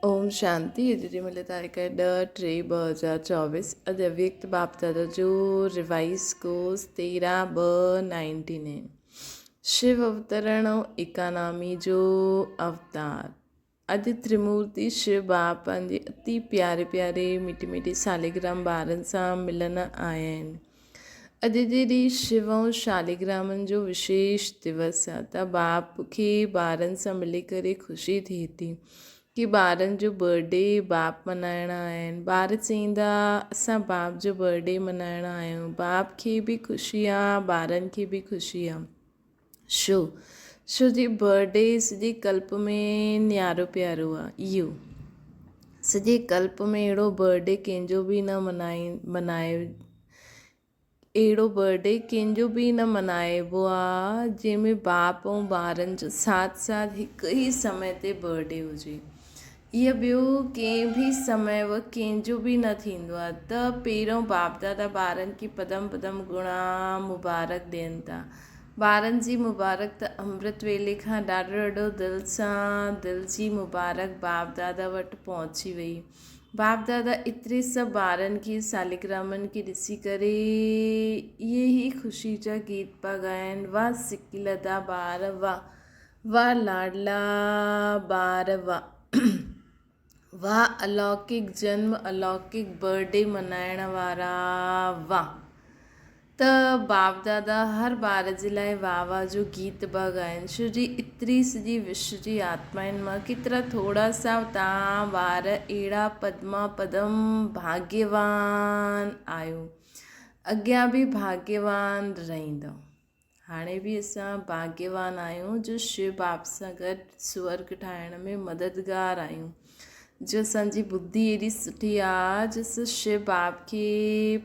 ओम शांति। अॼु मिले तारीख़ 10/3/2024। अॼु अव्यक्त बापदादा जो रिवाइज कोर्स 13/2/99। शिव अवतरण ऐं एकानामी जो अवतार। अॼु त्रिमूर्ति शिव बापन जे अति प्यारे प्यारे मिठी मिठी शालिग्राम ॿारनि सां मिलण आया आहिनि। अॼु जे ॾींहुं शिव ऐं शालिग्रामनि जो विशेष दिवस आहे, त बाप खे ॿारनि सां मिली करे ख़ुशी थिए थी कि ॿारनि जो बर्थडे बाप मल्हाइण आया आहिनि। ॿार चईंदा असां बाप जो बर्थडे मल्हाइण आया आहियूं। बाप खे बि ख़ुशी आहे, ॿारनि खे बि ख़ुशी आहे। छो जी बर्थडे सॼे कल्प में न्यारो प्यारो आहे। इहो सॼे कल्प में अहिड़ो बर्थडे कंहिंजो बि न अहिड़ो बर्थडे कंहिंजो बि न मल्हाइबो आहे जंहिंमें बाप ऐं ॿारनि जो साथ साथ हिकु ई समय ते बर्थडे हुजे। इहो ॿियो कंहिं बि समय कंहिंजो बि न थींदो आहे। त पहिरों बाप दादा ॿारनि खे पदम पदम गुणा मुबारक ॾियनि था। ॿारनि जी मुबारक त अमृत वेले खां ॾाढो ॾाढो दिलि सां दिलि जी मुबारक बाप दादा वटि पहुची वई। बाप दादा एतिरे सभु ॿारनि खे शालिग्रामनि खे ॾिसी करे इहे ई ख़ुशी जा गीत पिया ॻाइनि। वाह सिकी लदा ॿार, वाह लाडला ॿार, वाह अलौकिक जन्म अलौकिक बर्थडे मल्हाइण वारा, वाह। त बाप दादा हर ॿार जे लाइ वाह वाह जो गीत पिया ॻाइनि। छो जी एतिरी सॼी विश्व जी आत्माउनि मां केतिरा थोरा सा तव्हां ॿार अहिड़ा पदमा पदम भाग्यवान आहियो। अॻियां बि भाग्यवान रहंदव। हाणे बि असां भाग्यवान आहियूं जो शिव बाप सां गॾु स्वर्ग ठाहिण में मददगार आहियूं। जो असांजी बुद्धि एॾी सुठी आहे जो असां शिव बाप खे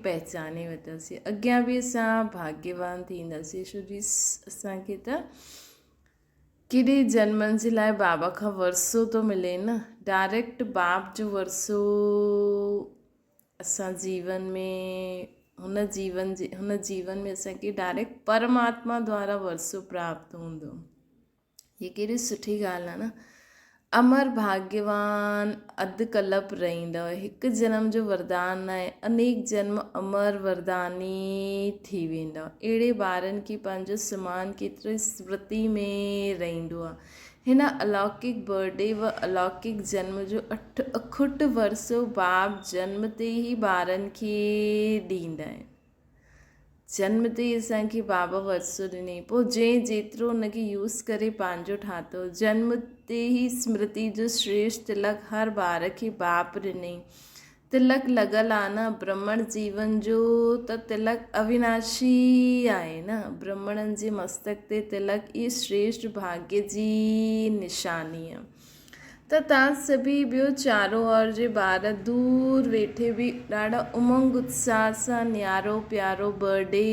पहचाने वरितासीं। अॻियां बि असां भाग्यवान थींदासीं। छो जी असांखे त केॾे जन्मनि जे लाइ बाबा खां वरसो थो मिले न। डायरेक्ट बाप जो वरसो असां जीवन में हुन जीवन में असांखे डायरेक्ट परमात्मा द्वारा वरसो प्राप्त हूंदो। हीअ केॾी सुठी ॻाल्हि आहे न। अमर भाग्यवान अधु कल्प रहंदव। हिकु जन्म जो वरदान आहे, अनेक जन्म अमर वरदानी थी वेंदव। अहिड़े ॿारनि खे पंहिंजो समान केतिरो स्मृति में रहंदो आहे। हिन अलौकिक बर्थडे व अलौकिक जन्म जो अखुट वरसो बाप जन्म ते ई ॿारनि खे ॾींदा आहिनि। जन्म ते ई असांखे बाबा वरसो ॾिनई, पोइ जंहिं जेतिरो हुनखे यूज़ करे पंहिंजो ठातो। जन्म ते ई स्मृति जो श्रेष्ठ तिलक हर ॿार खे बाप ॾिनई। तिलक लॻल आहे न ब्रह्मण जीवन जो, त तिलक अविनाशी आहे न। ब्रह्मणनि जे मस्तक ते तिलक ई श्रेष्ठ भाग्य जी निशानी आहे। त तव्हां सभी ॿियो चारो ओर जे ॿार दूर वेठे बि ॾाढा उमंग उत्साह सां न्यारो प्यारो बर्थडे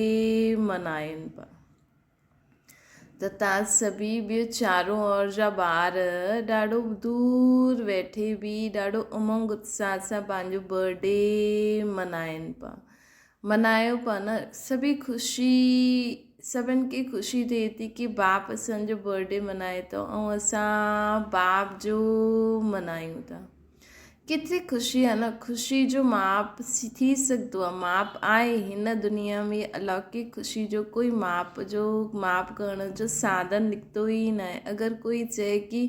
मल्हाइनि पिया। त तव्हां सभी ॿियो चारो ओर जा ॿार ॾाढो दूर वेठे बि ॾाढो उमंग उत्साह सां पंहिंजो बर्थडे मल्हाइनि पिया। मल्हायो पिया न। सभिनि खे ख़ुशी थिए थी कि बाप असांजो बर्थडे मल्हाए थो ऐं असां बाप जो मल्हायूं था। केतिरी ख़ुशी आहे न। ख़ुशी जो माप थी सघंदो आहे, माप आहे हिन दुनिया में। अलौकिक ख़ुशी जो कोई माप करण जो साधन निकितो ई न आहे। अगरि कोई चए कि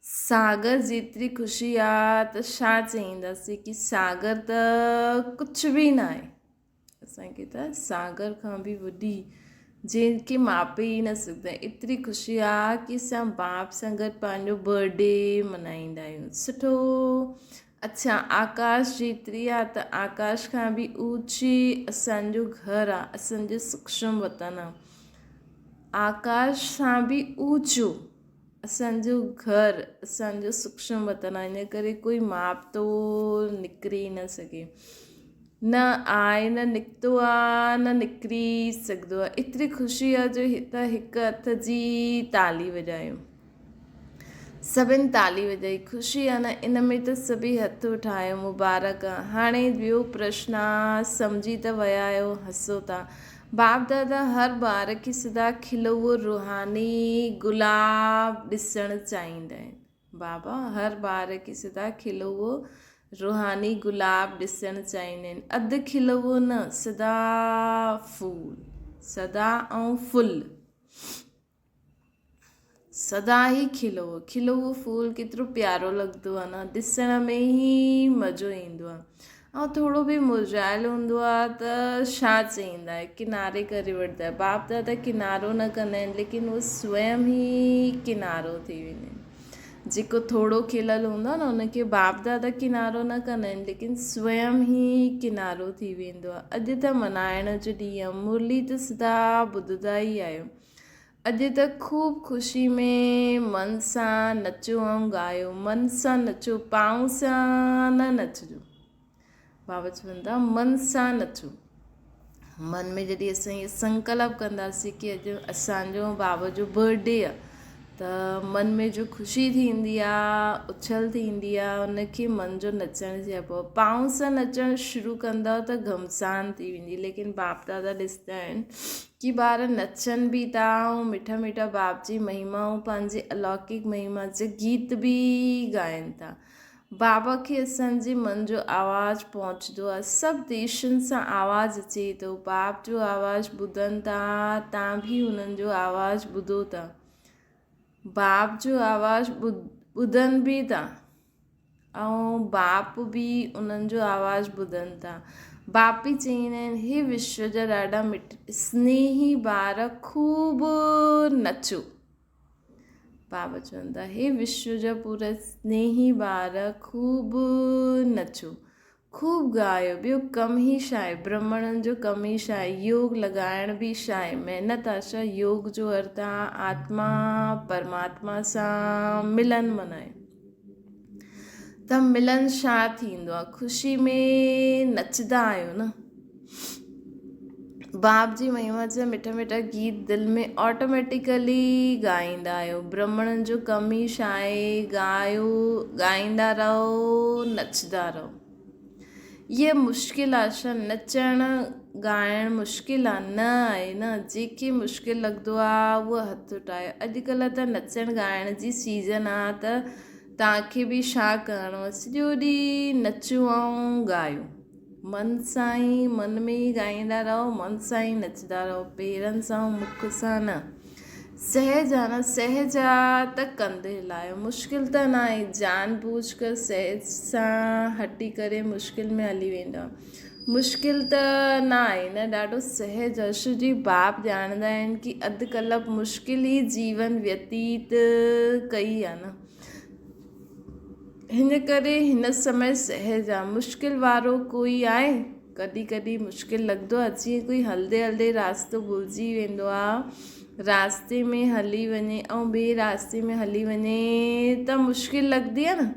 सागर जेतिरी ख़ुशी आहे त छा चईंदासीं कि सागर त कुझु बि न आहे। असांखे त सागर खां बि वॾी जंहिंखे मापे ई न सघंदा एतिरी ख़ुशी आहे कि असां बाप सां गॾु पंहिंजो बर्थडे मल्हाईंदा आहियूं। सुठो। अच्छा, आकाश जेतिरी आहे त आकाश खां बि ऊची असांजो घर आहे, असांजो सूक्ष्म वतन आहे। आकाश सां बि ऊचो असांजो घर, असांजो सूक्ष्म वतन आहे। इन करे कोई माप तो निकिरी न सघे। न आहे, न निकितो आहे, न निकिरी सघंदो आहे। एतिरी ख़ुशी आहे जो त हिकु हथ जी ताली वॼायूं। सभिनि ताली वॼाई। ख़ुशी आहे न। इन में त सभी हथ उठायो, मुबारक आहे। हाणे ॿियो प्रश्न आहे, सम्झी त विया आहियो, हसो था। बाप दादा हर ॿार खे सदा खिलो रूहानी गुलाब ॾिसणु चाहींदा आहिनि। बाबा हर ॿार खे सदा खिलो हुओ रूहानी गुलाब ॾिसणु चाहींदा आहिनि। अधु खिलो हुओ न, सदा फूल, सदा ऐं फुल, सदा ई खिलो हुओ फूल केतिरो प्यारो लॻंदो आहे न, ॾिसण में ई मज़ो ईंदो आहे। ऐं थोरो बि मुरझायल हूंदो आहे त छा चईंदा आहे, किनारे करे वठंदा आहे। बाप दादा किनारो न कंदा आहिनि, लेकिन उहो स्वयं ई किनारो थी वेंदा आहिनि। जेको थोरो खिलियल हूंदो आहे न, उनखे बाप दादा किनारो न कंदा आहिनि, लेकिन स्वयं ई किनारो थी वेंदो आहे। अॼु त मल्हाइण जो ॾींहुं आहे, मुरली त सदा ॿुधंदा ई आहियो। अॼु त ख़ूब ख़ुशी में मन सां नचो ऐं ॻायो, मन सां नचो, पांव सां न नचिजो। बाबा चवनि था मन सां नचो। मन में जॾहिं असां इहो संकल्प कंदासीं कि अॼु असांजो बाबा जो बर्थडे आहे, त मन में जो ख़ुशी थींदी आहे, उछल थींदी आहे, उनखे मन जो नचणु चइबो आहे। पांव सां नचणु शुरू कंदव त घमसान थी वेंदी, लेकिन बाप दादा ॾिसंदा आहिनि कि ॿार नचनि बि था ऐं मिठा मिठा बाप जी महिमा ऐं पंहिंजे अलौकिक महिमा जे गीत बि ॻाइनि था। बाबा खे असांजे मन जो आवाज़ु पहुचंदो आहे, सभु देशनि सां आवाज़ु अचे थो, बाप जो आवाज़ु ॿुधनि था, तव्हां बि हुननि जो आवाज़ु ॿुधो था, बाप जो आवाज़ु ॿुधनि बि था ऐं बाप बि उन्हनि जो आवाज़ु ॿुधनि था। बाप बि चईंदा आहिनि, हे विश्व जा ॾाढा स्नेही ॿार खूब नचो। बाबा चवनि था, हे विश्व जा पूरा स्नेही ॿार खूब नचो, खूब ॻायो। ॿियो कमु ई छा आहे, ब्राह्मणनि जो कमु ई छा आहे, योग लॻाइण बि छा आहे, महिनत आहे छा। योग जो अर्थ आहे आत्मा परमात्मा सां मिलन मनाए। त मिलन छा थींदो आहे, ख़ुशी में नचंदा आहियो न। बाप जी महिमा जा मिठा मिठा गीत दिलि में ऑटोमेटिकली ॻाईंदा आहियो। ब्राह्मणनि जो कमु ई छा आहे, ॻाईंदा रहो, नचंदा रहो। इहा मुश्किल आहे छा, नचणु ॻाइणु मुश्किल आहे न, आहे न। जंहिंखे मुश्किल लॻंदो आहे उहो हथु उठाए। अॼुकल्ह त नचण ॻाइण जी सीज़न आहे, त तव्हांखे बि छा करिणो आहे, सॼो ॾींहुं नचो ऐं ॻायो। मन सां ई, मन में ई ॻाईंदा रहो, मन सां ई नचंदा रहो, पेरनि सां मुख सां न। सहज आहे न, सहज आहे त कंधु हिलायो, मुश्किल त न आहे। जान बूझ कर सहज सां हटी करे मुश्किल में हली वेंदा, मुश्किल त न आहे न, ॾाढो सहज आहे। छो जी बाप ॼाणंदा आहिनि कि अधु कलाक मुश्किल ई जीवन व्यतीत कई आहे न, हिन करे हिन समय सहज आहे। मुश्किल वारो कोई आहे, कॾहिं कॾहिं मुश्किल लॻंदो आहे, जीअं कोई हलंदे हलंदे रास्तो भुलिजी वेंदो आहे, रास्ते में हली वञे ऐं ॿिए रास्ते में हली वञे त मुश्किल लॻंदी आहे न।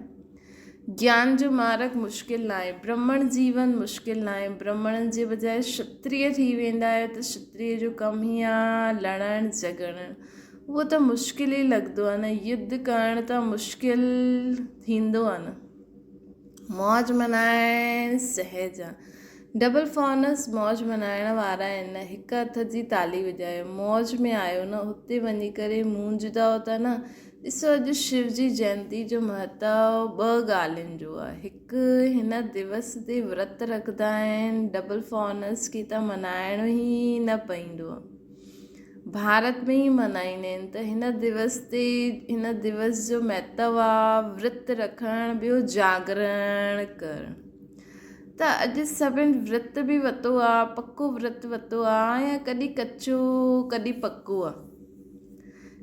ज्ञान जो मार्ग मुश्किल न आहे, ब्राह्मण जीवन मुश्किल न आहे। ब्राह्मणनि जे बजाए क्षत्रिय थी वेंदा आहियो त क्षत्रिय जो कमु ई आहे लड़णु झगड़णु, उहो त मुश्किल ई लॻंदो आहे न। युद्ध करणु त मुश्किल थींदो आहे न, मौज मल्हाइणु सहज आहे। डबल फॉनस मौज मल्हाइण वारा आहिनि, हिकु हथ जी ताली वॼायो, मौज में आयो न, हुते वञी करे मूंझंदा था न। ॾिसो अॼु शिव जी जयंती जो महत्व 2 ॻाल्हियुनि जो आहे। हिकु, हिन दिवस ते विर्त रखंदा आहिनि, डबल फॉनस खे त मल्हाइणो ई न पवंदो आहे, भारत में ई मल्हाईंदा आहिनि। त हिन दिवस जो महत्व आहे विर्त रखणु, ॿियो जागरण करणु। त अॼु सभिनि विर्त बि वरितो आहे, पको विर्त वरितो आहे, या कॾहिं कचो कॾहिं पको आहे।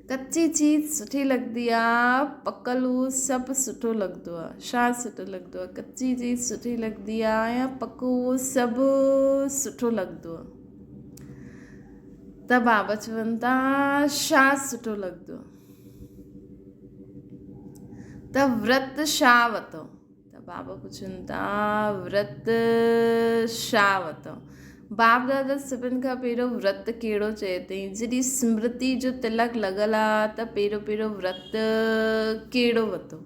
कची चीज़ सुठी लॻंदी आहे, पकल सभु सुठो लॻंदो आहे। छा सुठो लॻंदो आहे, कची चीज़ सुठी लॻंदी आहे या पको सभु सुठो लॻंदो आहे। त बाबा चवनि था छा सुठो लॻंदो, त विर्त छा वरितो। बाबा पुछनि था विर्त छा वरितो। बाप दादा सभिनि खां पहिरियों विर्त कहिड़ो चयो अथई, जॾहिं स्मृति जो तिलक लॻल आहे त पहिरियों विर्त कहिड़ो वरितो।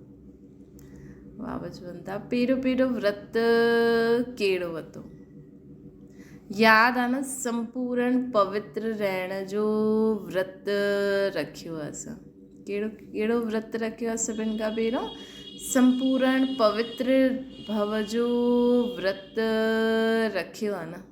बाबा चवनि था पहिरियों विर्त कहिड़ो वरितो, यादि आहे न, संपूर्ण पवित्र रहण जो विर्त रखियो असां। कहिड़ो व्रत रखियो आहे सभिनि खां पहिरियों? संपूर्ण पवित्र भव जो व्रत रखियो आहे न।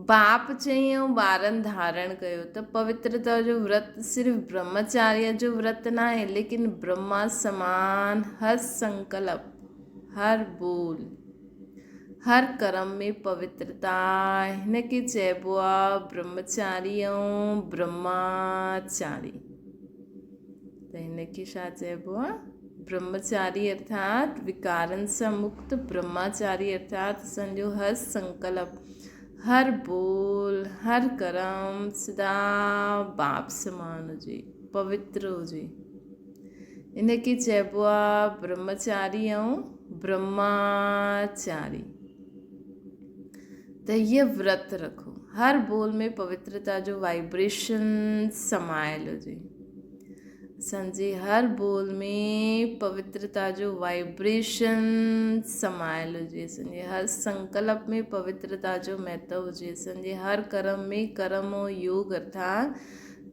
बाप चई ऐं ॿारनि धारण कयो त पवित्रता जो व्रत सिर्फ़ु ब्रह्मचार्य जो व्रत न आहे, लेकिन ब्रह्मा समान हर संकल्प, हर बोल, हर कर्म में पवित्रता, हिन खे चइबो आहे ब्रह्मचारी ऐं ब्रह्माचारी। त हिन खे छा चइबो आहे? ब्रह्मचारी अर्थात विकारनि सां मुक्त, ब्रह्माचारी अर्थात असांजो हर संकल्प, हर बोल, हर कर्म सदा बाप समान हुजे, पवित्र हुजे। इन खे चइबो आहे ब्रह्मचारी ऐं ब्रह्माचारी। त हीअ व्रत रखो, हर बोल में पवित्रता जो वाइब्रेशन समायल हुजे। असांजे हर बोल में पवित्रता जो वाइब्रेशन समायल हुजे, असांजे हर संकल्प में पवित्रता जो महत्व हुजे, असांजे हर कर्म में कर्म और योग अर्थात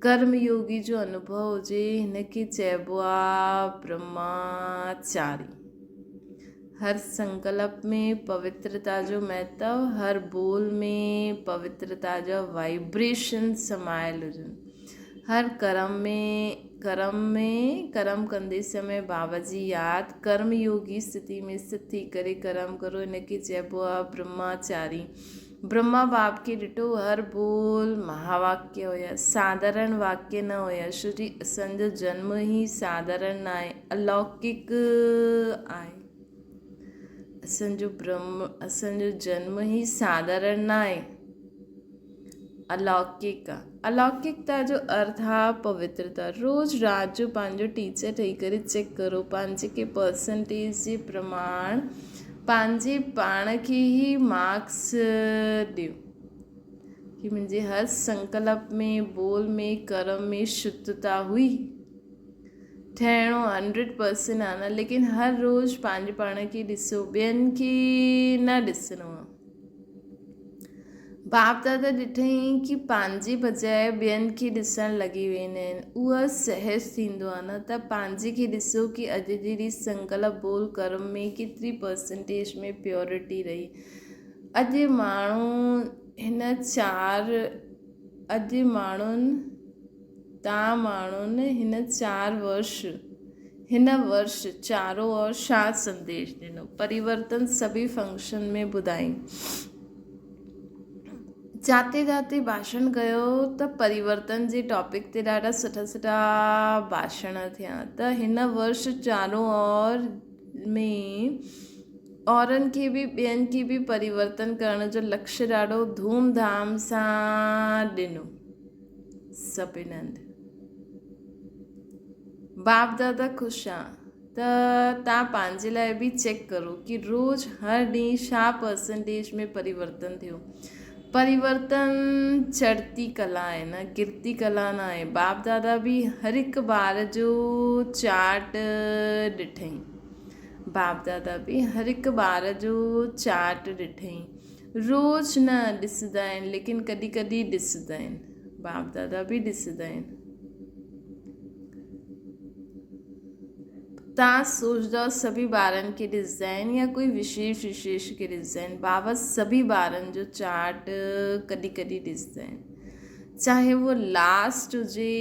कर्म योगी जो अनुभव हुजे। हिन खे चइबो आहे ब्रह्माचारी। हर संकल्प में पवित्रता जो महत्व, हर बोल में पवित्रता जो वाइब्रेशन समायल हुजनि। हर कर्म कंदे समय बाबा जी यादि कर्म योगी स्थिति में स्थित थी करे कर्म करो। हिन खे चइबो आहे ब्रह्माचारी। ब्रह्मा बाप खे ॾिठो हर बोल महावाक्य हुया, साधारण वाक्य न हुया। छो जी असांजो जन्म ई साधारण न आहे, अलौकिक आहे। असांजो जन्म ई साधारण न आहे, अलौकिक आहे। अलौकिकता जो अर्थ आहे पवित्रता। रोज़ राति जो पंहिंजो टीचर ठही करे चेक करो, पंहिंजे के परसेंटेज जे प्रमाण पंहिंजे पाण खे ई मार्क्स ॾियो कि मुंहिंजे हर संकल्प में, बोल में, कर्म में शुद्धता हुई। ठहिणो 100% आहे न, लेकिन हर रोज़ पंहिंजे पाण खे ॾिसो, ॿियनि खे न ॾिसणो आहे। बाप दादा ॾिठईं कि पंहिंजे बजाए ॿियनि खे ॾिसणु लॻी वेंदा आहिनि, उहा सहज थींदो आहे न। त पंहिंजे खे ॾिसो कि अॼु जहिड़ी संकल्प बोल कर्म में केतिरी परसेंटेज में प्योरिटी रही। अॼु माण्हुनि हिन वर्ष चारों ओर छा संदेश ॾिनो? परिवर्तन सभी फंक्शन में ॿुधाई। जाते जाते भाषण कयो त परिवर्तन जे टॉपिक ते ॾाढा सुठा भाषण थिया। त हिन वर्ष चारों ओर में औरनि खे बि ॿियनि खे बि परिवर्तन करण जो लक्ष्य ॾाढो धूमधाम सां ॾिनो सभिनि हंधि। बाप दादा ख़ुशि आहे त तव्हां पंहिंजे लाइ बि चेक करो कि रोज़ हर ॾींहुं छा परसेंटेज में परिवर्तन थियो। परिवर्तन चढ़ती कला आहे न, गिरती कला न आहे। बाप दादा बि हर हिकु ॿार जो चार्ट ॾिठईं। रोज़ न ॾिसंदा आहिनि, लेकिन कॾहिं कॾहिं ॾिसंदा आहिनि। बाप दादा बि ॾिसंदा आहिनि। तव्हां सोचंदव सभी ॿारनि खे ॾिसंदा आहिनि या कोई विशेष खे ॾिसंदा आहिनि? बाबा सभी ॿारनि जो चार्ट कॾहिं कॾहिं ॾिसंदा आहिनि, चाहे वो लास्ट हुजे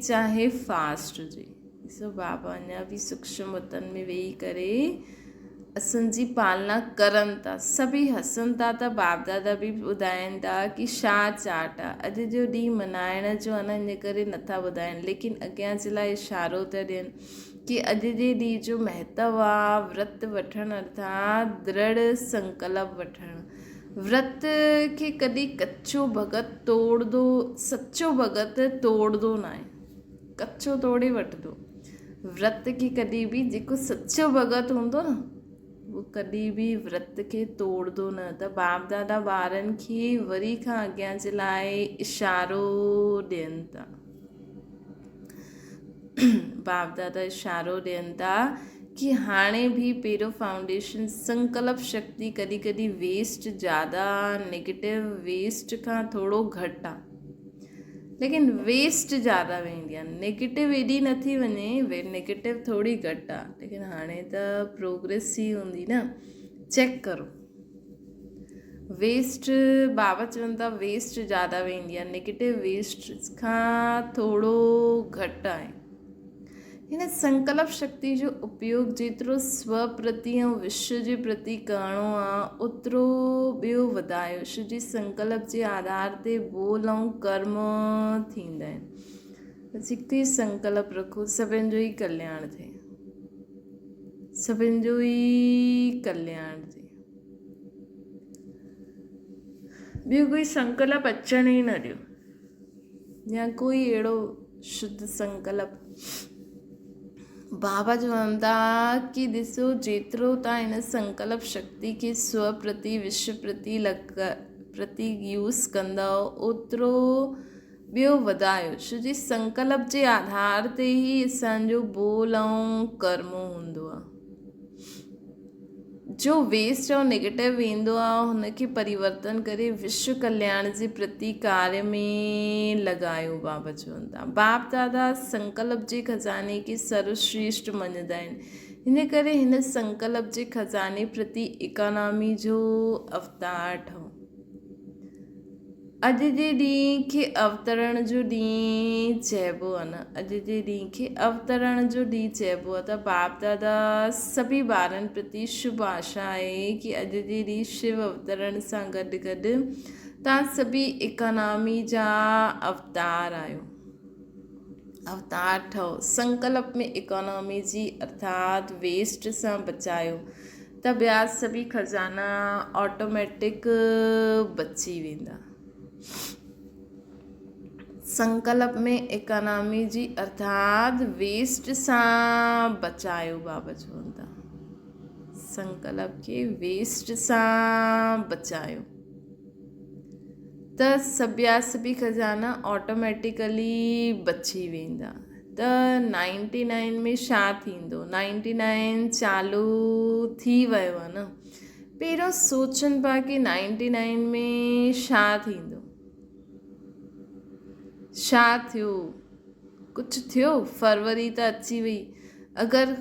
चाहे फास्ट हुजे। ॾिसो बाबा अञा बि सूक्ष्म वतन में वेही करे असांजी पालना करनि था। सभी हसनि था त बाप दादा बि ॿुधाइनि था कि छा चार्ट आहे। अॼु जो ॾींहुं मल्हाइण जो आहे न, इन करे नथा ॿुधाइनि, लेकिन अॻियां जे लाइ इशारो था ॾियनि कि अॼु जे ॾींहं जो महत्व आहे व्रत वठणु अर्थात दृढ़ संकल्प वठणु। व्रत खे कॾहिं कच्चो भगत सच्चो भगत तोड़दो न आहे, कच्चो तोड़े वठंदो। व्रत खे कॾहिं बि जेको सच्चो भगत हूंदो न, उहो कॾहिं बि व्रत खे तोड़दो न। त बाप दादा ॿारनि खे वरी खां अॻियां जे लाइ इशारो ॾियनि था। बाप दादा इशारो ॾियनि था कि हाणे बि पहिरियों फाउंडेशन संकल्प शक्ति कॾहिं कॾहिं वेस्ट ज़्यादा, नेगेटिव वेस्ट खां थोरो घटि आहे, लेकिन वेस्ट ज़्यादा वेंदी आहे, नेगेटिव एॾी नथी वञे, नेगेटिव थोरी घटि आहे, लेकिन हाणे त प्रोग्रेस ई हूंदी न। चेक करो, वेस्ट बाबा चवनि था वेस्ट ज़्यादा वेंदी आहे, नेगेटिव वेस्ट खां थोरो घटि आहे। हिन संकल्प शक्ति जो उपयोग जेतिरो स्व प्रति ऐं विश्व जे प्रति करिणो आहे ओतिरो ॿियो वधायो। विश्व जी संकल्प जे आधार ते बोल ऐं कर्म थींदा आहिनि। बसि हिकु ई संकल्प रखो, सभिनि जो ई कल्याण थिए, सभिनि जो ई कल्याण थिए। ॿियो कोई संकल्प अचण ई न ॾियो, या कोई अहिड़ो शुद्ध संकल्प। बाबा चवनि था कि ॾिसो जेतिरो तव्हां हिन संकल्प शक्ति खे स्व प्रति विश्व प्रति यूज़ कंदव ओतिरो ॿियो वधायो। छो जी संकल्प जे आधार ते ई असांजो बोल ऐं कर्म हूंदो आहे। जो वेस्ट ऐं नेगेटिव वेंदो आहे हुनखे परिवर्तन करे विश्व कल्याण जे प्रति कार्य में लॻायो। बाबा चवनि था बाप दादा संकल्प जे खज़ाने खे सर्वश्रेष्ठ मञंदा आहिनि, हिन करे हिन संकल्प जे खज़ाने प्रति इकोनॉमी जो अवतार ठहो। अॼु जे ॾींहं खे अवतरण जो ॾींहुं चइबो आहे न, अॼु जे ॾींहं खे अवतरण जो ॾींहुं चइबो आहे। त बाप दादा सभी ॿारनि प्रति शुभ आशा आहे कि अॼु जे ॾींहुं शिव अवतरण सां गॾु गॾु तव्हां सभी इकोनॉमी जा अवतार आहियो, अवतार ठहो। संकल्प में इकोनॉमी जी अर्थात वेस्ट सां बचायो त ॿिया सभी खज़ाना ऑटोमेटिक बची वेंदा। संकल्प में इकोनॉमी जी अर्थात वेस्ट सां बचायो। बाबा चवनि था संकल्प खे वेस्ट सां बचायो त सभी खज़ाना ऑटोमेटिकली बची वेंदा। त 99 में छा थींदो, 99 चालू थी वियो आहे न। पहिरियों सोचनि पिया कि 99 में छा थींदो, छा थियो, कुझु थियो, फरवरी त अची वई, अगरि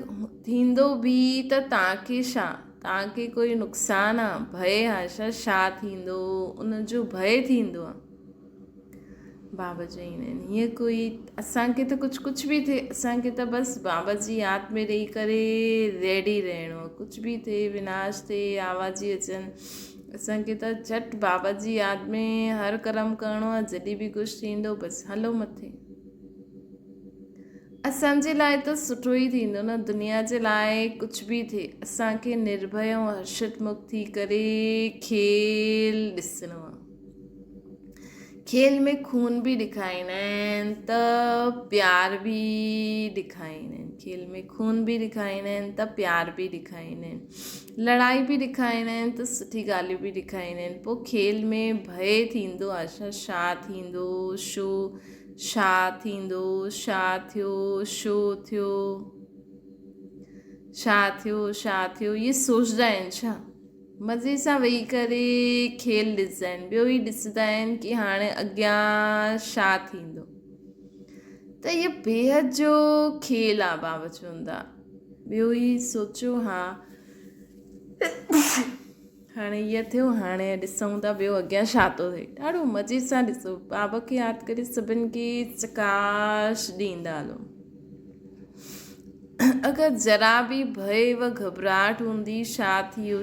थींदो बि त तव्हांखे छा, तव्हांखे कोई नुक़सानु आहे, भय आहे छा थींदो, उनजो भय थींदो आहे। बाबा चईंदा आहिनि हीअं कोई असांखे त कुझु बि थिए, असांखे त बसि बाबा जी यादि में रही करे रेडी रहणो आहे। कुझु बि थिए, विनाश थिए, आवाज़ी अचनि, असांखे त झटि बाबा जी यादि में हर कर्म करिणो आहे। जॾहिं बि कुझु थींदो बसि हलो मथे, असांजे लाइ त सुठो ई थींदो न। दुनिया जे लाइ कुझु बि थिए, असांखे निर्भय ऐं हर्षित मुक्त थी करे खेल ॾिसणो आहे। खेल में खून बि ॾेखारींदा आहिनि त प्यार बि ॾेखारींदा आहिनि, खेल में खून बि ॾेखारींदा आहिनि त प्यार बि ॾेखारींदा आहिनि, लड़ाई बि ॾेखारींदा आहिनि त सुठी ॻाल्हियूं बि ॾेखारींदा आहिनि। पोइ खेल में भय थींदो आहे छा थींदो, छा थींदो, छा थियो, छो थियो, छा थियो, इहे सोचंदा आहिनि छा। मज़े सां वेही करे खेल ॾिसंदा आहिनि, ॿियो ई ॾिसंदा आहिनि कि हाणे अॻियां छा थींदो। त इहो बेहद जो खेल आहे। बाबा चवनि था ॿियो ई सोचियो, हा हाणे इहो थियो, हाणे ॾिसूं था ॿियो अॻियां छा थो थिए। ॾाढो मज़े सां ॾिसो, बाबा खे यादि करे सभिनि खे चकाश ॾींदा हलो। अगरि जरा बि भय व घबराहट हूंदी, छा थियो,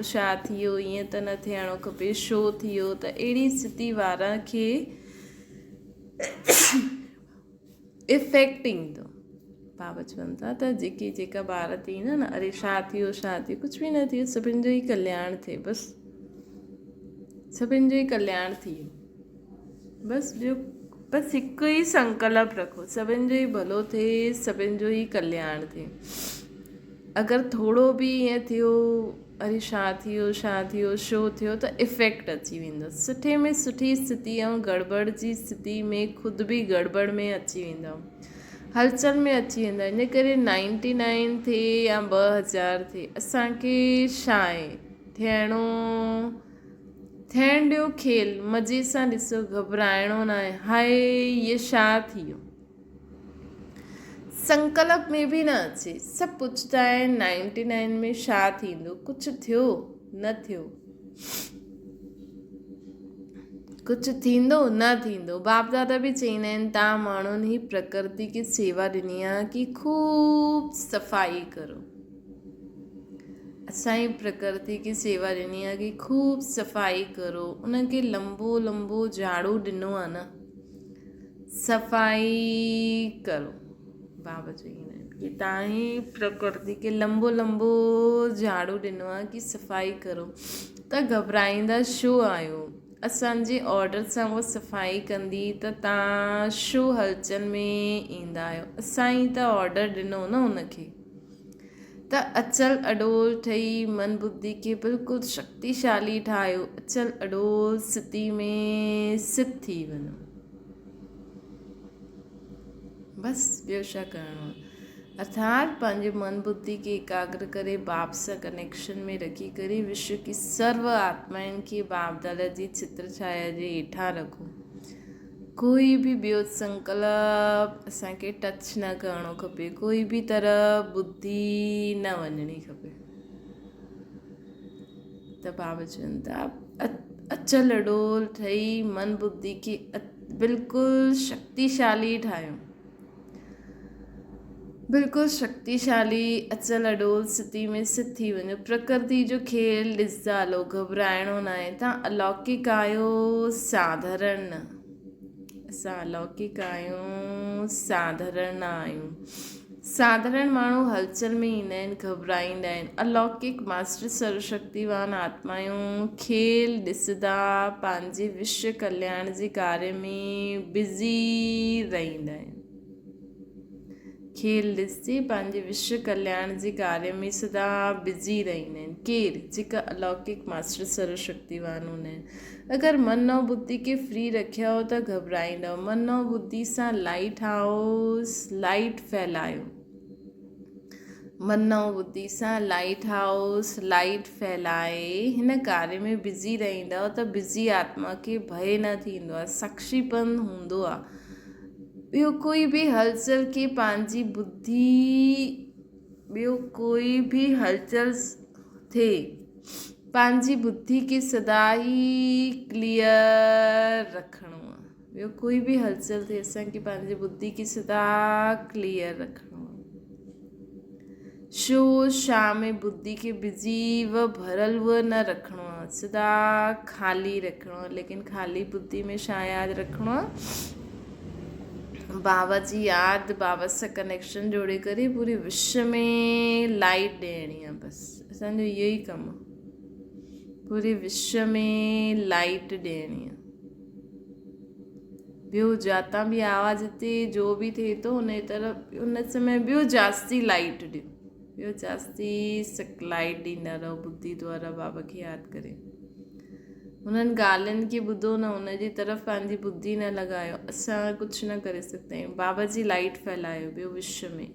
ईअं त न थियणो खपे, छो थियो, त अहिड़ी स्थिति वारा खे इफेक्ट ईंदो। बाबा चवनि था त जेका ॿार थींदा न, अरे छा थियो, कुझु बि न थियो, सभिनि जो ई कल्याण थिए, बसि सभिनि जो ई कल्याण थी वियो। बसि ॿियो बसि हिकु ई संकल्प रखो, सभिनि जो ई भलो थिए, सभिनि जो ई कल्याण थिए। अगरि थोरो बि ईअं थियो, अरे छा थियो, छो थियो, त इफेक्ट अची वेंदो। सुठे में सुठी स्थिति ऐं गड़बड़ जी स्थिति में ख़ुदि बि गड़बड़ में अची वेंदा, हलचल में अची वेंदा। इन करे 99 थिए या 2000 थिए, असांखे छा आहे, थियण ॾियो खेल, मज़े सां ॾिसो, घबराइणो न आहे। हाय ये छा थी वियो, संकल्प में बि न अचे। सभु पुछंदा आहिनि 99 में छा थींदो, कुझु थियो न थियो, कुझु थींदो न थींदो। बाप दादा बि चईंदा आहिनि तव्हां माण्हुनि ही प्रकृति खे सेवा ॾिनी आहे कि खूब सफ़ाई करो। असांजी प्रकृति खे सेवा ॾिनी आहे कि खूब सफ़ाई करो, उनखे लंबो लंबो झाड़ू ॾिनो आहे न, सफ़ाई करो। बाबा चईंदा आहिनि कि तव्हां ही प्रकृति खे लंबो लंबो झाड़ू ॾिनो आहे कि सफ़ाई करो, त घबराईंदा छो आहियो? असांजे ऑडर सां उहा सफ़ाई कंदी त तव्हां छो हलचल में ईंदा आहियो? असां ई त ऑडर ॾिनो न उनखे। त अचल अॾोल ठही मन बुद्धि खे बिल्कुलु शक्तिशाली ठाहियो, अचल अॾोल स्थिति में सिद्ध थी वञो। बसि ॿियो छा करिणो आहे? अर्थात पंहिंजे मन बुद्धि खे एकाग्र करे बाप सां कनेक्शन में रखी करे विश्व की सर्व आत्माउनि खे बाप दादा जी चित्र छाया जे हेठां रखो। कोई बि ॿियो संकल्प असांखे टच न करिणो खपे, कोई बि तरह बुद्धि न वञणी खपे। त बाबा चवनि था अचल अॾोल ठही मन बुद्धि खे बिल्कुलु शक्तिशाली ठाहियो, बिल्कुलु शक्तिशाली अचल अॾोल स्थिति में सिद्ध थी वञो। प्रकृति जो खेल ॾिसंदा हलो, घबराइणो न आहे। तव्हां अलौकिक आहियो, साधारण न। असां अलौकिक आहियूं, साधारण न आहियूं। साधारण माण्हू हलचल में ईंदा आहिनि, घबराईंदा आहिनि। अलौकिक मास्टर सर्वशक्तिवान आत्मायूं खेल ॾिसंदा पंहिंजे विश्व कल्याण जे कार्य में बिज़ी रहंदा आहिनि। खेल ॾिसी पंहिंजे विश्व कल्याण जे कार्य में सदा बिज़ी रहंदा आहिनि। केरु? जेका अलौकिक मास्टर सर्वशक्तिवान हूंदा आहिनि। अगरि मन ऐं बुद्धि खे फ्री रखिया हो त घबराईंदव। मन ऐं बुद्धि सां लाइट हाउस लाइट फैलायो, मन ऐं बुद्धि सां लाइट हाउस लाइट फैलाए हिन कार्य में बिज़ी रहंदव त बिज़ी आत्मा खे भय न थींदो आहे, साक्षीपन हूंदो आहे। ॿियो कोई बि हलचल खे पंहिंजी बुद्धि, ॿियो कोई बि हलचल थिए पंहिंजी बुद्धि खे सदा ई क्लियर रखिणो आहे। ॿियो कोई बि हलचल थिए असांखे पंहिंजी बुद्धि खे सदा क्लियर रखिणो आहे। शो शाम में बुद्धि खे बिज़ी व भरल व न रखिणो आहे, सदा ख़ाली रखिणो आहे। लेकिन ख़ाली बुद्धि में छा यादि रखिणो आहे? बाबा जी यादि, बाबा सां कनेक्शन जोड़े करे पूरे विश्व में लाइट ॾियणी आहे। बसि असांजो इहो ई कमु आहे, पूरे विश्व में लाइट ॾियणी आहे। ॿियो जातां बि आवाज़ हिते जो बि थिए थो उन तरफ़ उन समय ॿियो जास्ती लाइट ॾियो, ॿियो जास्ती लाइट ॾींदा रहो बुद्धि द्वारा बाबा खे यादि करे। उन्हनि ॻाल्हियुनि खे ॿुधो न, उनजी तरफ़ पंहिंजी बुद्धि न लॻायो। असां कुझु न करे सघंदा आहियूं। बाबा जी लाइट फैलायो ॿियो विश्व में।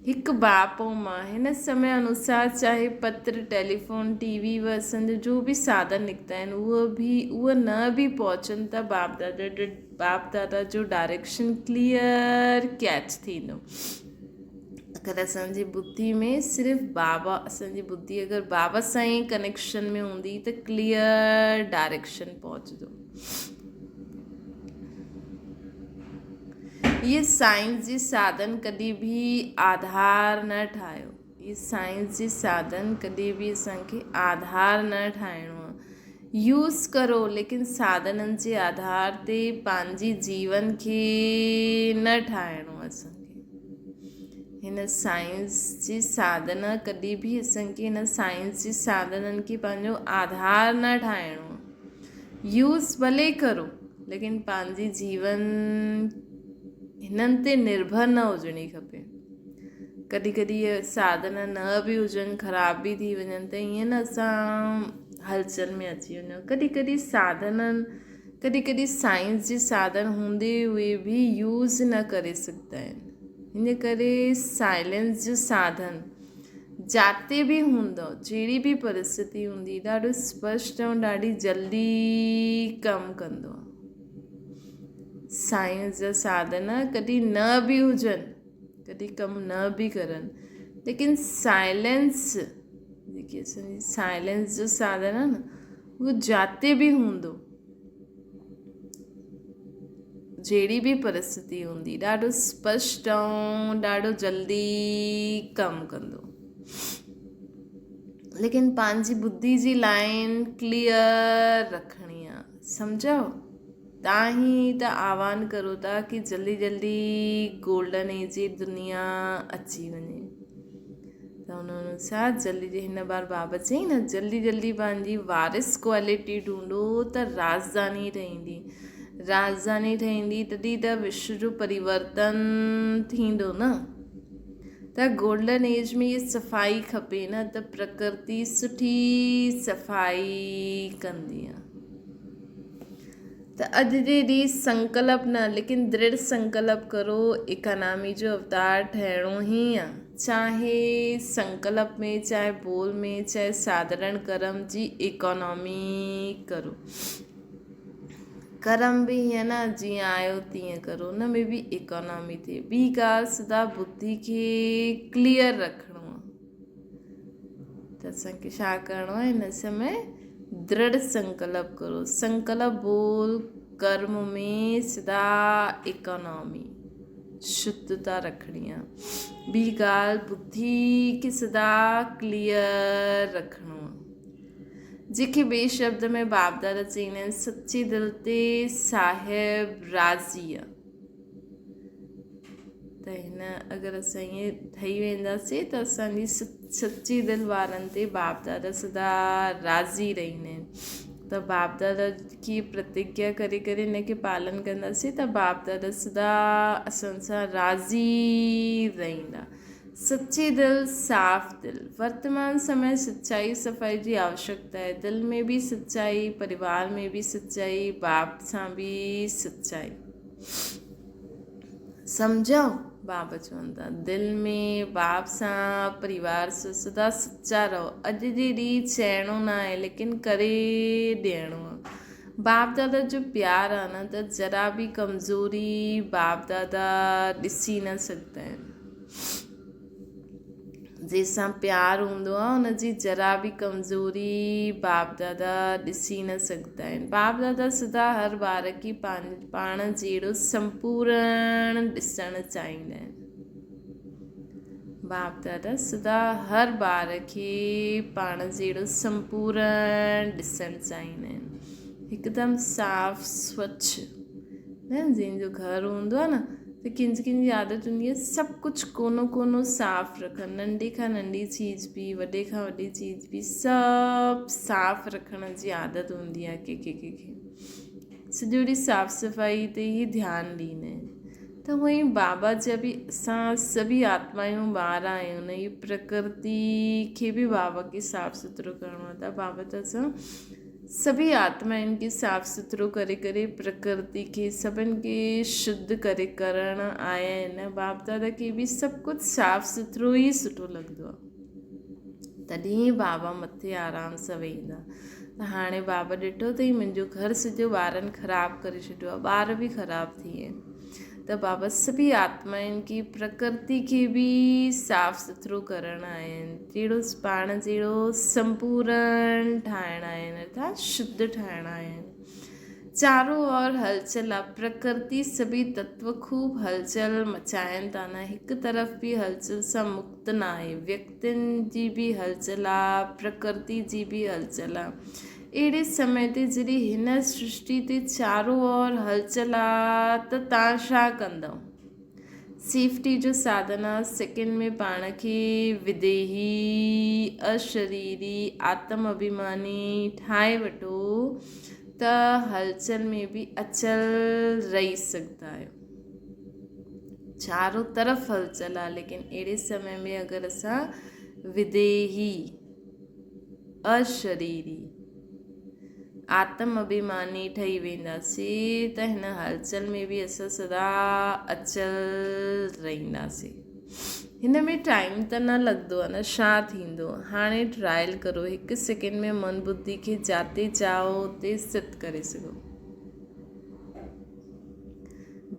हिकु बाप ऐं मां हिन समय अनुसार चाहे पत्र, टेलीफोन, टीवी व असांजो जो बि साधन निकिता आहिनि उहो न बि पहुचनि त बाप दादा जो डायरेक्शन क्लियर कैच थींदो। अगरि असांजी बुद्धि में सिर्फ़ु बाबा, असांजी बुद्धि अगरि बाबा सां ई कनेक्शन में हूंदी त क्लियर डायरेक्शन पहुचंदो। ये साइंस जी साधन कॾहिं बि आधार न ठाहियो। ये साइंस जी साधन कॾहिं बि असांखे आधार न ठाहिणो आहे। यूज़ करो लेकिन साधननि जे आधार ते पंहिंजी जीवन खे न ठाहिणो आहे। असांखे हिन साइंस जी साधन कॾहिं बि असांखे हिन साइंस जी साधननि खे पंहिंजो आधार न ठाहिणो आहे। यूज़ भले करो लेकिन पंहिंजी जीवन हिननि ते निर्भर न हुजणी खपे। कॾहिं कॾहिं इहे साधन न बि हुजनि, ख़राब बि थी वञनि त ईअं न असां हलचल में अची वञूं। कॾहिं कॾहिं साइंस जी साधन हूंदे हुए बि यूज़ न करे सघंदा आहिनि। हिन करे साइलेंस जो साधन जाते बि हूंदो, जहिड़ी बि परिस्थिति हूंदी, ॾाढो स्पष्ट ऐं ॾाढी जल्दी कमु कंदो आहे। साइंस जा साधन कॾहिं न बि हुजनि, कॾहिं कमु न बि करनि, लेकिन साइलेंस जेकी असांजी साइलेंस जो साधन आहे न, उहो जाते बि हूंदो, जहिड़ी बि परिस्थिति हूंदी, ॾाढो स्पष्ट ऐं ॾाढो जल्दी कमु कंदो। लेकिन पंहिंजी बुद्धि जी लाइन क्लियर रखणी आहे। सम्झो, तव्हां ही त आह्वान करो था कि जल्दी जल्दी गोल्डन एज जी दुनिया अची वञे, त उन अनुसार जल्दी हिन बार बाबा चई न, जल्दी जल्दी पंहिंजी वारिस क्वालिटी ढूंढो त राजधानी ठहींदी। राजधानी ठहींदी तॾहिं त विश्व जो परिवर्तन थींदो न। त गोल्डन एज में ये सफ़ाई खपे न, त प्रकृति सुठी सफ़ाई कंदी आहे। त अॼु जे ॾींहुं संकल्प न, लेकिन दृढ़ संकल्प करो, इकोनॉमी जो अवतार ठहिणो ई आहे। चाहे संकल्प में, चाहे बोल में, चाहे साधारण कर्म जी इकोनॉमी करो। कर्म बि हीअं न जीअं आयो तीअं करो, उन में बि इकोनॉमी थिए। ॿी ॻाल्हि, सदा बुद्धि खे क्लियर रखिणो आहे। त असांखे छा करिणो आहे हिन समय? दृढ़ संकल्प करो। संकल्प बोल कर्म में सदा इकोनॉमी शुद्धता रखणी आहे। ॿी ॻाल्हि, बुद्धि खे सदा क्लियर रखणो आहे। जेके ॿिए शब्द में बाप दादा चईंदा आहिनि, सच्चे दिलि ते साहिब राज़ी आहे। त हिन अगरि असां ईअं ठही वेंदासीं त असांजी सच्ची दिलि वारनि ते बाप दादा सदा राज़ी रहंदा आहिनि। त बाप दादा की प्रतिज्ञा करे करे हिनखे पालन कंदासीं त बाप दादा सदा असां सां राज़ी रहंदा। सच्ची दिलि, साफ़ दिलि। वर्तमान समय सच्चाई सफ़ाई जी आवश्यकता आहे। दिलि में बि सच्चाई, परिवार में बि सच्चाई, बाप सां बि सच्चाई। सम्झो, बाबा चवनि था दिलि में बाप सां, परिवार सां सदा सच्चा रहो। अॼु जे ॾींहुं चइणो न आहे, लेकिन करे ॾियणो आहे। बाप दादा जो प्यार आहे न, त जरा बि कमज़ोरी बाप दादा ॾिसी न सघंदा आहिनि। जंहिंसां प्यार हूंदो आहे उनजी जरा बि कमज़ोरी बाप दादा ॾिसी न सघंदा आहिनि। बाप दादा सदा हर ॿार खे पाण जहिड़ो संपूर्ण ॾिसणु चाहींदा आहिनि। बाप दादा सदा हर ॿार खे पाण जहिड़ो संपूर्ण ॾिसणु चाहींदा आहिनि। हिकदमि साफ़ स्वच्छ न, जंहिंजो घरु हूंदो आहे न, त कंहिंजी आदत हूंदी आहे सभु कुझु कोनो कोनो साफ़ु रखनि। नंढी खां नंढी चीज़ बि, वॾे खां वॾी चीज़ बि, सभु साफ़ु रखण जी आदत हूंदी आहे कंहिंखे। सॼो ॾींहुं साफ़ सफ़ाई ते ई ध्यानु ॾींदा आहिनि। त उअं ई बाबा जा बि असां सभी आत्मायूं ॿार आहियूं न, इहा प्रकृति खे बि बाबा खे साफ़ु सुथिरो करिणो आहे। त बाबा त असां सभी आत्माउनि खे साफ़ु सुथिरो करे करे प्रकृति खे सभिनि खे शुद्ध करे करणु आया आहिनि। बाप दादा खे बि सभु कुझु साफ़ु सुथिरो ई सुठो लॻंदो आहे। तॾहिं बाबा मथे आराम सां वेहींदा। त हाणे बाबा ॾिठो अथई मुंहिंजो घरु सॼो ॿारनि ख़राबु करे छॾियो आहे, ॿार बि ख़राबु थी विया आहिनि। त बाबा सभी आत्माउनि खे, प्रकृति खे बि साफ़ु सुथिरो करणु आया आहिनि। जहिड़ो पाण जहिड़ो संपूर्ण ठाहिणु आया आहिनि, अर्थात शुद्ध ठाहिणु आया आहिनि। चारों ओर हलचल आहे। प्रकृति सभी तत्व खूब हलचल मचाइनि था न, हिकु तरफ़ बि हलचल सां मुक्त न आहे। व्यक्तियुनि जी बि हलचल आहे, प्रकृति जी बि हलचल आहे। अहिड़े समय ते जॾहिं हिन सृष्टि ते चारों ओर हलचल आहे त तव्हां छा कंदव? सेफ्टी जो साधन आहे। सेकेंड में पाण खे विदेही, अशरीरी, आत्म अभिमानी ठाहे वठो त हलचल में बि अचल रही सघंदा आहियो। चारों तरफ़ हलचल आहे, लेकिन अहिड़े समय में अगरि असां विदेही, अशरीरी, आत्म अभिमानी ठही वेंदासीं त हिन हलचल में बि असां सदा अचल रहंदासीं। हिन में टाइम त न लॻंदो आहे न, छा थींदो। हाणे ट्रायल करो, 1 सेकेंड में मन बुद्धि खे जाते चाहो उते स्थित करे सघो।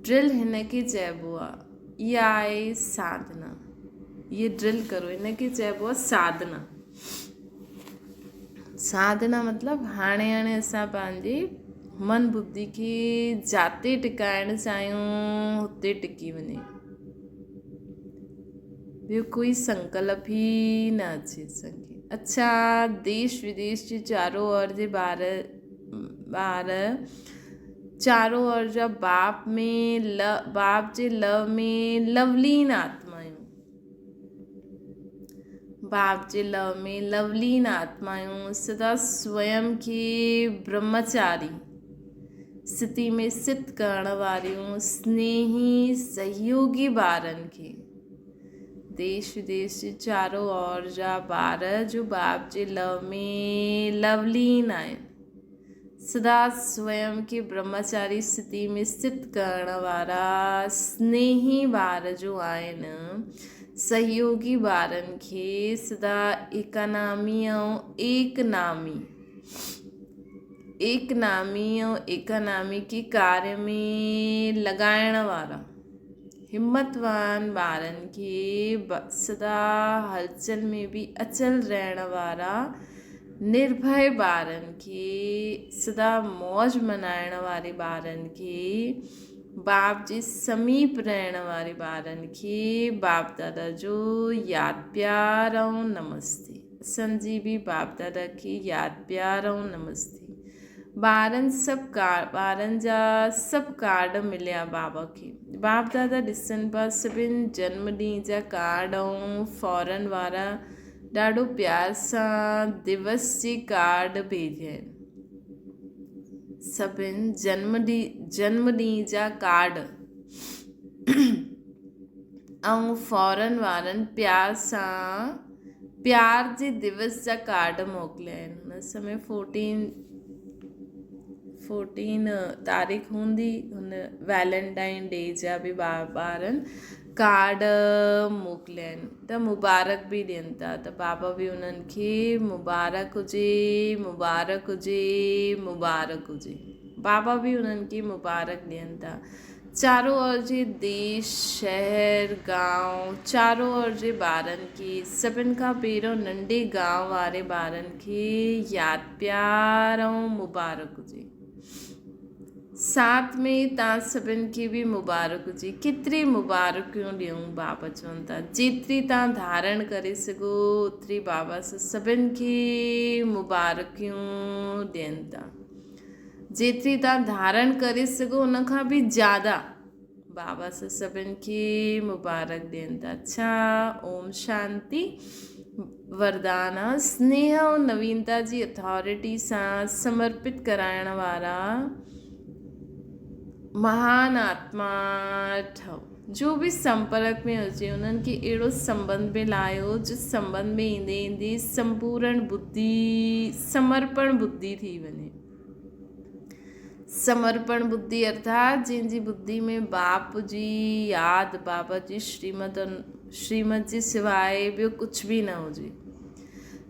ड्रिल हिन खे चइबो आहे, इहा आहे साधना। ये ड्रिल करो, हिन खे चइबो आहे साधना। साधना मतिलबु हाणे असां पंहिंजे मन बुद्धि खे जाते टिकाइण चाहियूं हुते टिकी वञे, ॿियो कोई संकल्प ई न अचे असांखे। अच्छा, देश विदेश जे चारों ओर जे ॿार चारों ओर जा बाप जे लव में लवलीन आत्मायूं, बाप जे लव में लवलीन आत्मायूं सदा स्वयं खे ब्रह्मचारी स्थिति में स्थित करण वारियूं स्नेही सहयोगी ॿारनि खे, देश विदेश जे चारों ओर जा ॿार जो बाप जे लव में लवलीन आहिनि, सदा स्वयं खे ब्रह्मचारी स्थिति में स्थित करण वारा स्नेही ॿार जो आहिनि, सहयोगी ॿारनि खे सदा एकनामी ऐं एकनामी के कार्य में लॻाइण वारा हिम्मतवान ॿारनि खे सदा हलचल में भी अचल रहण वारा निर्भय ॿारनि खे, सदा मौज मनाइण वारे ॿारनि खे, बाप जे समीप रहण वारे ॿारनि खे बाप दादा जो यादि प्यार ऐं नमस्ते। असांजी बि बाप दादा खे यादि प्यार ऐं नमस्ते। ॿारनि जा सभु कार्ड मिलिया बाबा खे। बाप दादा ॾिसनि पिया सभिनि जन्म ॾींहं जा कार्ड ऐं फॉरन वारा ॾाढो प्यार सां दिवस जे कार्ड भेजिया आहिनि। सभिनि जन्म ॾींहं जा कार्ड ऐं फॉरन वारनि प्यार सां प्यार जे दिवस जा कार्ड मोकिलिया आहिनि। हुन समय 14 तारीख़ हूंदी, हुन वैलेंटाइन डे जा बि ॿारनि कार्ड मोकिलिया आहिनि, त मुबारक बि ॾियनि था, त बाबा बि उन्हनि खे मुबारक हुजे, मुबारक हुजे, मुबारक हुजे। बाबा बि उन्हनि खे मुबारक ॾियनि था। चारों ओर जे देश शहर गांव चारों ओर जे ॿारनि खे, सभिनि खां पहिरियों नंढे गांव वारे ॿारनि खे यादि प्यार ऐं मुबारक हुजे। साथ में तव्हां सभिनि खे बि मुबारक हुजे। केतिरी मुबारकियूं ॾियूं, बाबा चवनि था जेतिरी तव्हां धारण करे सघो ओतिरी बाबा सां सभिनि खे मुबारकियूं ॾियनि था। जेतिरी तव्हां धारण करे सघो उन खां बि ज़्यादा बाबा सां सभिनि खे मुबारक ॾियनि था। अच्छा, ओम शांति। वरदान स्नेह ऐं नवीनता जी अथॉरिटी सां समर्पित कराइण वारा महान आत्मा ठहो। जो भी संपर्क में हुजे उन्हनि खे अहिड़ो संबंध में लायो जो संबंध में ईंदे ईंदे संपूर्ण बुद्धि समर्पण बुद्धि थी वञे। समर्पण बुद्धि अर्थात जंहिंजी बुद्धि में बाप जी यादि, बाबा जी श्रीमत जे सिवाइ ॿियो कुझु बि न हुजे।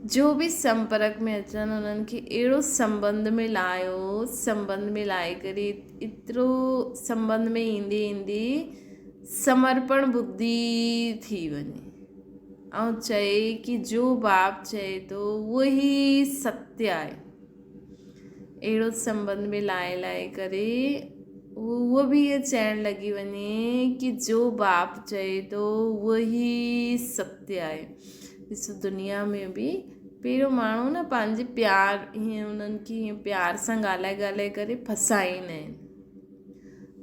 जो भी संपर्क में अचनि उन्हनि खे अहिड़ो संबंध में लायो, संबंध में लाए करे एतिरो संबंध में ईंदे ईंदे समर्पण बुद्धि थी वञे ऐं चए कि जो बाप चए थो उहो ई सत्य आहे। अहिड़ो संबंध में लाए करे उहो बि इहो चइणु लॻी वञे कि जो बाप चए थो उहो ई सत्य आहे। ॾिसो दुनिया में बि पहिरियों माण्हू न पंहिंजे प्यार हीअं उन्हनि खे हीअं प्यार सां ॻाल्हाए करे फसाईंदा आहिनि,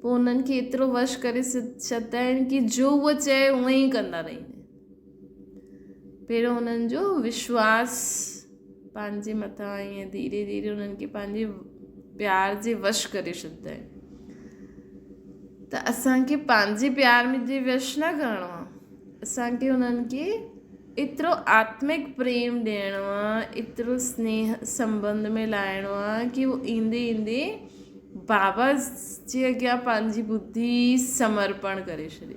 पोइ उन्हनि खे एतिरो वश करे छॾंदा आहिनि कि जो उहो चए उअं ई कंदा रहंदा आहिनि। पहिरियों उन्हनि जो विश्वास पंहिंजे मथां ईअं धीरे धीरे उन्हनि खे पंहिंजे प्यार जे वश करे छॾंदा आहिनि। त असांखे पंहिंजे प्यार में जे वश न करिणो आहे, असांखे उन्हनि खे एतिरो आत्मिक प्रेम ॾियणो आहे, एतिरो स्नेह संबंध में लाइणो आहे कि उहो ईंदे ईंदे बाबा जे अॻियां पंहिंजी बुद्धि समर्पण करे छॾे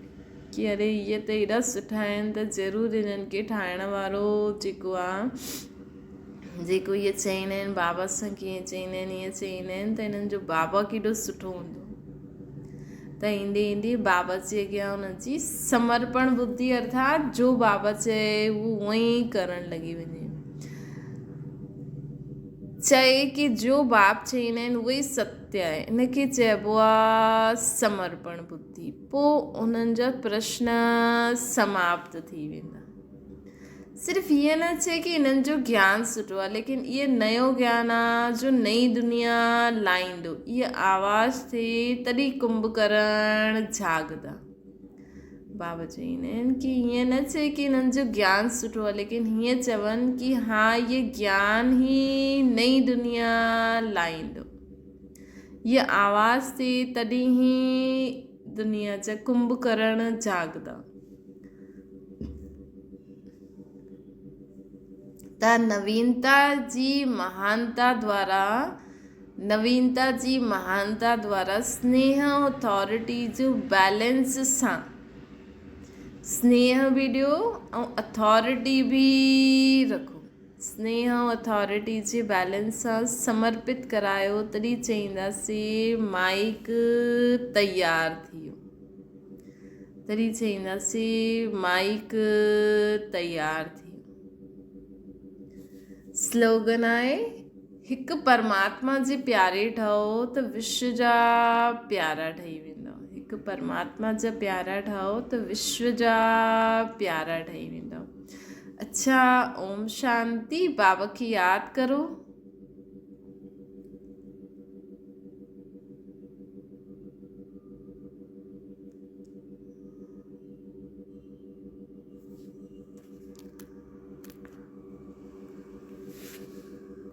कि अरे इहे त एॾा सुठा आहिनि त ज़रूरु इन्हनि खे ठाहिण वारो जेको आहे जेको इहे चईंदा आहिनि बाबा सां कीअं चईंदा आहिनि ईअं चईंदा आहिनि त इन्हनि जो बाबा केॾो सुठो हूंदो। त ईंदे ईंदे बाबा जे अॻियां हुनजी समर्पण बुद्धि अर्थात जो बाबा चए उहो उअं ई करणु लॻी वञे। चए कि जो बाप चईंदा आहिनि उहो ई सत्य आहे, इनखे चइबो आहे समर्पण बुद्धि। पोइ उन्हनि जा प्रश्न समाप्त थी वेंदा। सिर्फ़ु ईअं न चए कि इन्हनि जो ज्ञान सुठो आहे, लेकिन इहे नयो ज्ञान आहे जो नई दुनिया लाहींदो। इहा आवाज़ थिए तॾहिं कुंभकर्ण जाॻंदा। बाबा चईंदा आहिनि कि हीअं न चए कि हिननि जो ज्ञान सुठो आहे, लेकिन हीअं चवनि कि हा ये ज्ञान ही नई दुनिया लाहींदो। हीअ आवाज़ थिए तॾहिं ई दुनिया जा कुंभकर्ण जाॻंदा। त नवीनता जी महानता द्वारा स्नेह अथॉरिटी जो बैलेंस सां स्नेह बि ॾियो ऐं अथॉरिटी बि रखो। स्नेह ऐं अथॉरिटी जे बैलेंस सां समर्पित करायो, तॾहिं चईंदासीं माइक तयारु थी वियो। तॾहिं चईंदासीं माइक तयारु थी वियो। स्लोगन आहे हिकु परमात्मा जे प्यारे ठहो त विश्व जा प्यारा ठही वेंदा। हिकु परमात्मा जा प्यारा ठहो त विश्व जा प्यारा ठही वेंदा। अच्छा, ओम शांति। बाबा खे यादि करो।